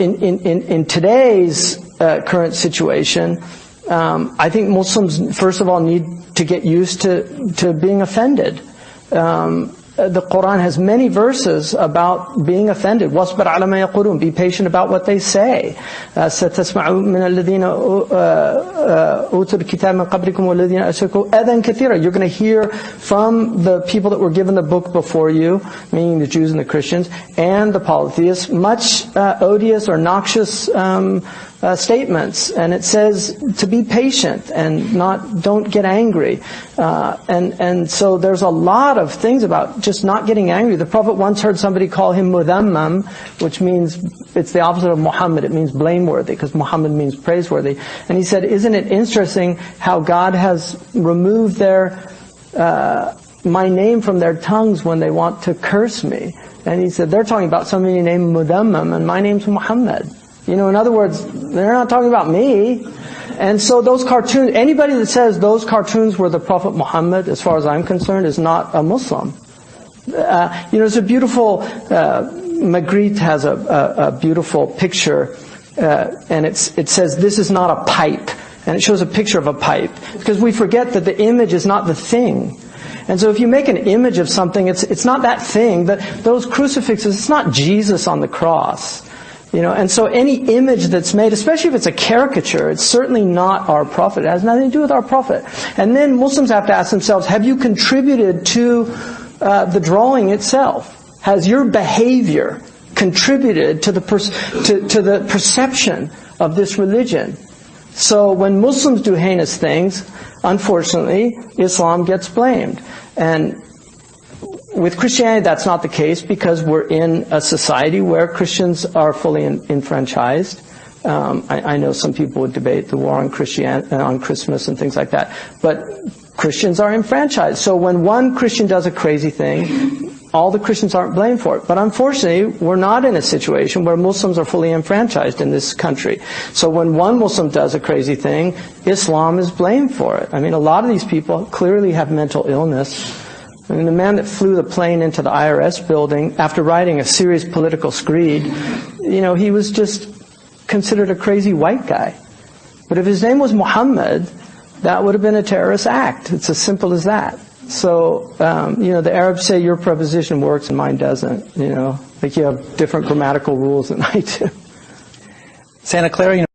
in today's current situation, I think Muslims, first of all, need to get used to being offended. The Quran has many verses about being offended. وَاصْبِرْ عَلَى مَا يَقُولُونَ. Be patient about what they say. سَتَسْمَعُوا مِنَ الَّذِينَ أُوتُوا الْكِتَابَ مِنْ قَبْلِكُمْ وَالَّذِينَ أَشْرَكُوا أَذًى كَثِيرًا. You're going to hear from the people that were given the book before you, meaning the Jews and the Christians, and the polytheists, much odious or noxious statements. And it says to be patient and don't get angry. And so there's a lot of things about just not getting angry. The Prophet once heard somebody call him mudhammam, which means, it's the opposite of Muhammad. It means blameworthy, because Muhammad means praiseworthy. And he said, isn't it interesting how God has removed my name from their tongues when they want to curse me? And he said, they're talking about somebody named Mudhammam, and my name's Muhammad. In other words, they're not talking about me. And so those cartoons, anybody that says those cartoons were the Prophet Muhammad, as far as I'm concerned, is not a Muslim. It's a beautiful, Magritte has a beautiful picture, and it says, this is not a pipe. And it shows a picture of a pipe. Because we forget that the image is not the thing. And so if you make an image of something, it's not that thing. Those crucifixes, it's not Jesus on the cross. And so any image that's made, especially if it's a caricature, it's certainly not our Prophet. It has nothing to do with our Prophet. And then Muslims have to ask themselves, have you contributed to the drawing itself? Has your behavior contributed to the perception of this religion? So when Muslims do heinous things, unfortunately, Islam gets blamed. And with Christianity, that's not the case, because we're in a society where Christians are fully enfranchised. I know some people would debate the war on Christmas and things like that, but Christians are enfranchised. So when one Christian does a crazy thing, all the Christians aren't blamed for it. But unfortunately, we're not in a situation where Muslims are fully enfranchised in this country. So when one Muslim does a crazy thing, Islam is blamed for it. A lot of these people clearly have mental illness. The man that flew the plane into the IRS building after writing a serious political screed, he was just considered a crazy white guy. But if his name was Muhammad, that would have been a terrorist act. It's as simple as that. So, the Arabs say your preposition works and mine doesn't. Like you have different grammatical rules than I do. Santa Clara,